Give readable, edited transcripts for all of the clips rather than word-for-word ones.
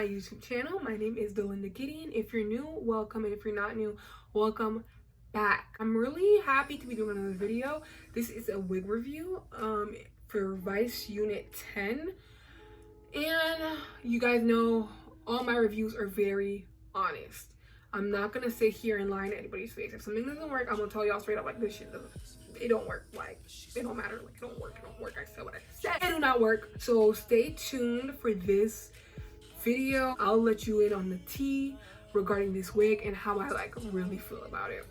my YouTube channel. My name is Delinda Gideon. If you're new, welcome, and if you're not new, welcome back. I'm really happy to be doing another video. This is a wig review for Vice Unit 10, and you guys know all my reviews are very honest. I'm not gonna sit here and lie in anybody's face. If something doesn't work, I'm gonna tell y'all straight up, like, this shit doesn't, it don't work. Like, it don't matter. Like, it don't work. I said what I said. It do not work. So stay tuned for this video. I'll let you in on the tea regarding this wig and how I like really feel about it.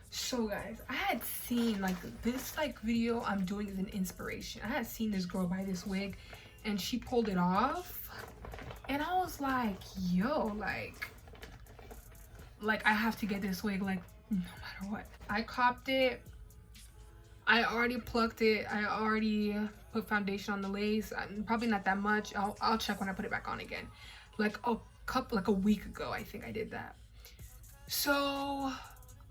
So guys, I had seen like this video I'm doing is an inspiration. I had seen this girl buy this wig and she pulled it off, and I was like, yo, like I have to get this wig, like, no matter what. I copped it. I already plucked it. I already put foundation on the lace. Probably not that much. I'll check when I put it back on again. Like a week ago, I think I did that. So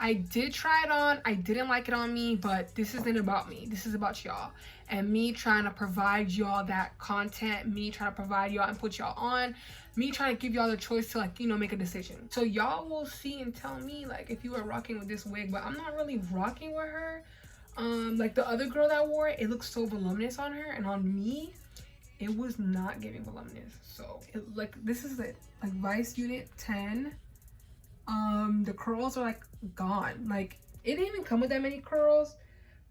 I did try it on. I didn't like it on me, but this isn't about me. This is about y'all and me trying to provide y'all that content, me trying to provide y'all and put y'all on, me trying to give y'all the choice to, like, you know, make a decision. So y'all will see and tell me like if you are rocking with this wig, but I'm not really rocking with her. Like the other girl that wore it, it looks so voluminous on her, and on me it was not giving voluminous. So like, this is it, like Vice Unit 10. The curls are like gone. Like, it didn't even come with that many curls,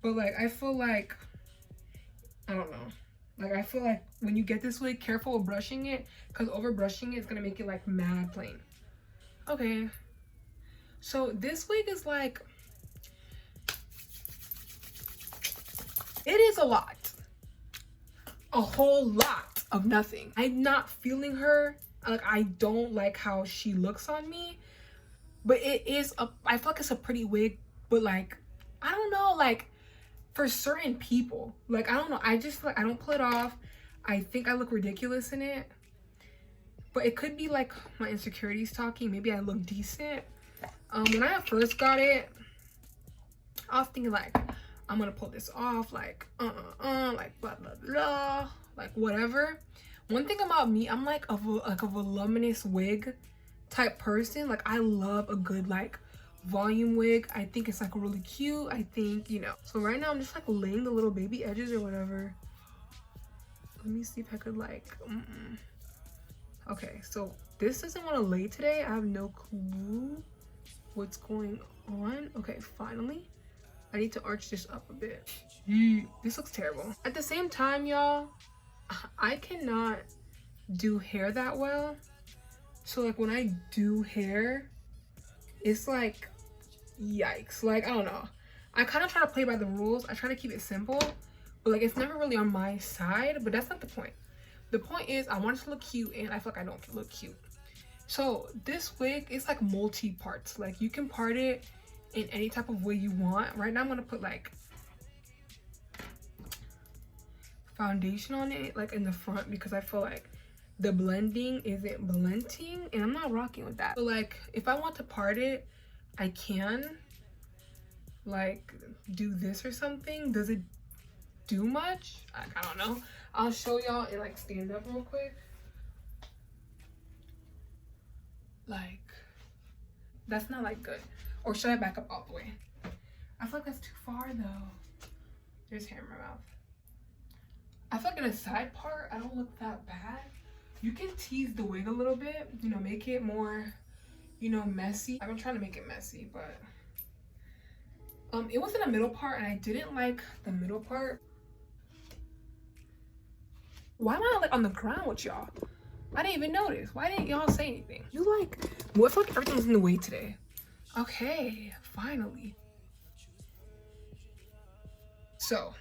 but like I feel like, I don't know, like I feel like when you get this wig, careful with brushing it, because over brushing it is gonna make it like mad plain. Okay, so this wig is like, it is a whole lot of nothing. I'm not feeling her. Like, I don't like how she looks on me, but I feel like it's a pretty wig, but like, I don't know, like for certain people, like, I don't know, I just feel like I don't pull it off. I think I look ridiculous in it, but it could be like my insecurities talking. Maybe I look decent. When I first got it, I was thinking like, I'm gonna pull this off, like like blah blah blah, like whatever. One thing about me, I'm like a voluminous wig type person. Like, I love a good like volume wig. I think it's like really cute. I think, you know. So right now I'm just like laying the little baby edges or whatever. Let me see if I could like okay, so this doesn't want to lay today. I have no clue what's going on. Okay, finally. I need to arch this up a bit. This looks terrible. At the same time, y'all, I cannot do hair that well. So like when I do hair, it's like, yikes. Like, I don't know. I kind of try to play by the rules. I try to keep it simple, but like, it's never really on my side, but that's not the point. The point is I want it to look cute, and I feel like I don't look cute. So this wig is like multi-parts. Like, you can part it in any type of way you want. Right now I'm gonna put like foundation on it, like in the front, because I feel like the blending isn't blending, and I'm not rocking with that. So like, if I want to part it, I can like do this or something. Does it do much? I don't know. I'll show y'all and like stand up real quick. Like, that's not like good. Or should I back up all the way? I feel like that's too far though. There's hair in my mouth. I feel like in a side part, I don't look that bad. You can tease the wig a little bit, you know, make it more, you know, messy. I've been trying to make it messy, but it was in the middle part, and I didn't like the middle part. Why am I like on the ground with y'all? I didn't even notice. Why didn't y'all say anything? You like, well, I feel like everything's in the way today. Okay, finally. So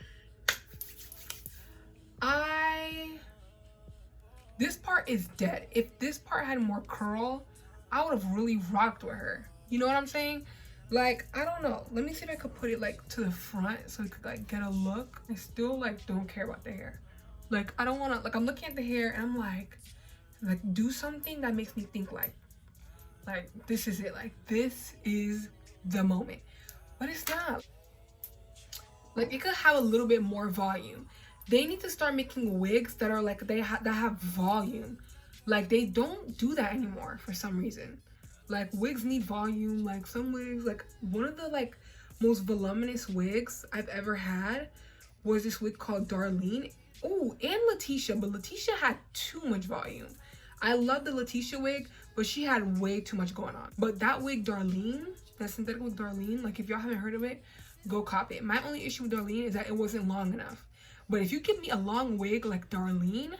this part is dead. If this part had more curl, I would have really rocked with her. You know what I'm saying? Like, I don't know. Let me see if I could put it like to the front so it could like get a look. I still like don't care about the hair. Like, I don't want to, like, I'm looking at the hair and I'm like do something that makes me think like this is it, like this is the moment. But it's not. Like, it could have a little bit more volume. They need to start making wigs that are like, that have volume. Like, they don't do that anymore for some reason. Like, wigs need volume. Like, some wigs, like, one of the, like, most voluminous wigs I've ever had was this wig called Darlene. Oh, and Letitia, but Letitia had too much volume. I love the Letitia wig, but she had way too much going on. But that wig, Darlene, that synthetic wig, Darlene, like, if y'all haven't heard of it, go cop it. My only issue with Darlene is that it wasn't long enough. But if you give me a long wig like Darlene,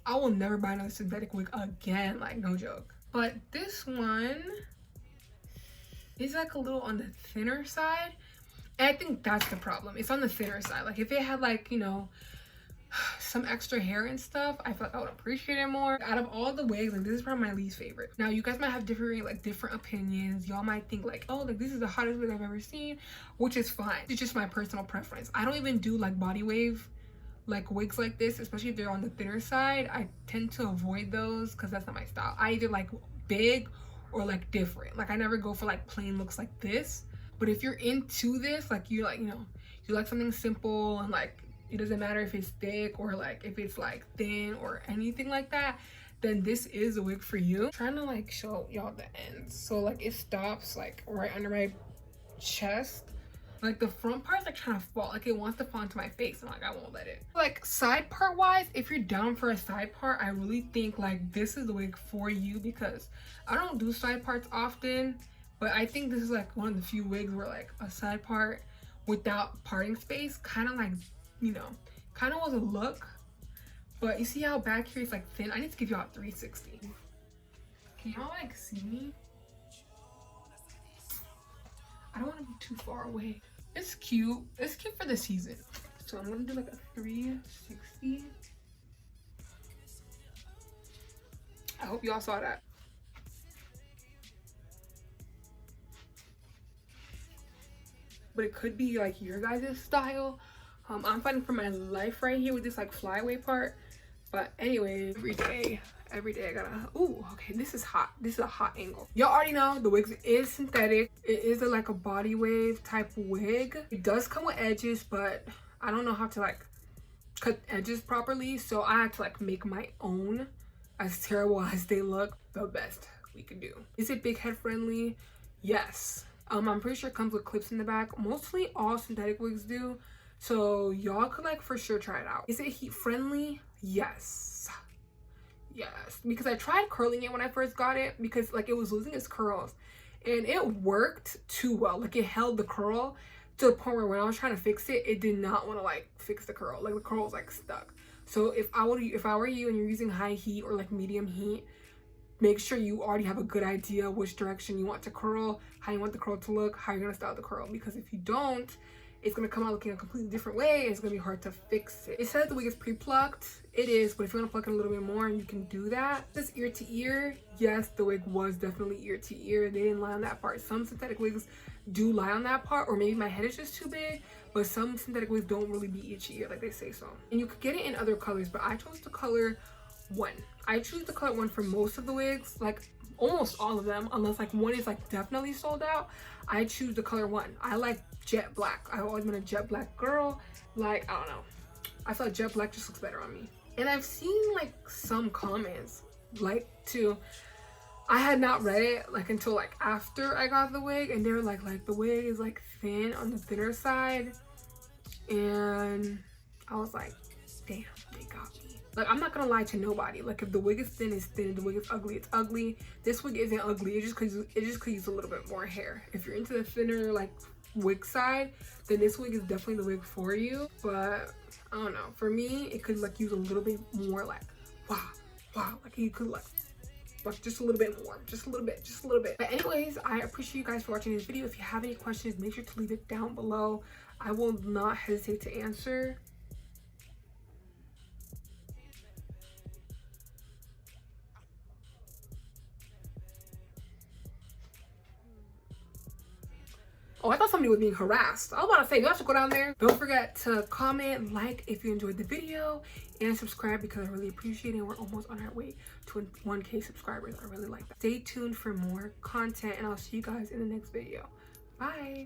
I will never buy another synthetic wig again. Like, no joke. But this one is like a little on the thinner side. And I think that's the problem. It's on the thinner side. Like, if it had, like, you know, some extra hair and stuff, I feel like I would appreciate it more. Out of all the wigs, like, this is probably my least favorite. Now, you guys might have different opinions. Y'all might think like, oh, like, this is the hottest wig I've ever seen, which is fine. It's just my personal preference. I don't even do like body wave like wigs like this, especially if they're on the thinner side. I tend to avoid those because that's not my style. I either like big or like different. Like, I never go for like plain looks like this. But if you're into this, like, you like, you know, you like something simple and like it doesn't matter if it's thick or like if it's like thin or anything like that, then this is a wig for you. I'm trying to like show y'all the ends. So like it stops like right under my chest. Like, the front part's like trying to fall, like it wants to fall into my face, and like I won't let it. Like, side part wise, if you're down for a side part, I really think like this is the wig for you, because I don't do side parts often, but I think this is like one of the few wigs where like a side part without parting space kind of like, you know, kind of was a look. But you see how back here it's like thin? I need to give y'all a 360. Can y'all like see me? I don't want to be too far away. It's cute. It's cute for the season. So I'm gonna do like a 360. I hope y'all saw that. But it could be like your guys' style. I'm fighting for my life right here with this like flyaway part. But anyway, every day I gotta, ooh, okay, this is hot. This is a hot angle. Y'all already know the wig is synthetic. It is like a body wave type wig. It does come with edges, but I don't know how to like cut edges properly, so I had to like make my own. As terrible as they look, the best we could do. Is it big head friendly? Yes. I'm pretty sure it comes with clips in the back. Mostly all synthetic wigs do, so y'all could like for sure try it out. Is it heat friendly? Yes, because I tried curling it when I first got it, because like it was losing its curls, and it worked too well. Like, it held the curl to the point where when I was trying to fix it, it did not want to like fix the curl. Like, the curl was like stuck. So if I were you and you're using high heat or like medium heat, make sure you already have a good idea which direction you want to curl, how you want the curl to look, how you're gonna style the curl. Because if you don't, it's gonna come out looking a completely different way, and it's gonna be hard to fix it. It says the wig is pre-plucked. It is, but if you wanna pluck it a little bit more, you can do that. This ear to ear, yes, the wig was definitely ear to ear. They didn't lie on that part. Some synthetic wigs do lie on that part, or maybe my head is just too big, but some synthetic wigs don't really be ear to ear like they say so. And you could get it in other colors, but I chose the color 1. I choose the color 1 for most of the wigs, like almost all of them, unless like one is like definitely sold out. I choose the color 1. I like jet black. I've always been a jet black girl. Like, I don't know, I thought jet black just looks better on me. And I've seen like some comments like too, I had not read it like until like after I got the wig, and they were like the wig is like thin on the thinner side, and I was like, damn, they got me. Like, I'm not gonna lie to nobody. Like, if the wig is thin, it's thin. If the wig is ugly, it's ugly. This wig isn't ugly. It just could use a little bit more hair. If you're into the thinner like wig side, then this wig is definitely the wig for you. But I don't know, for me it could like use a little bit more like wow, like you could like just a little bit more, just a little bit. But anyways, I appreciate you guys for watching this video. If you have any questions, make sure to leave it down below. I will not hesitate to answer. Oh, I thought somebody was being harassed. I was about to say, y'all should go down there. Don't forget to comment, like if you enjoyed the video, and subscribe because I really appreciate it. We're almost on our way to 1K subscribers. I really like that. Stay tuned for more content, and I'll see you guys in the next video. Bye.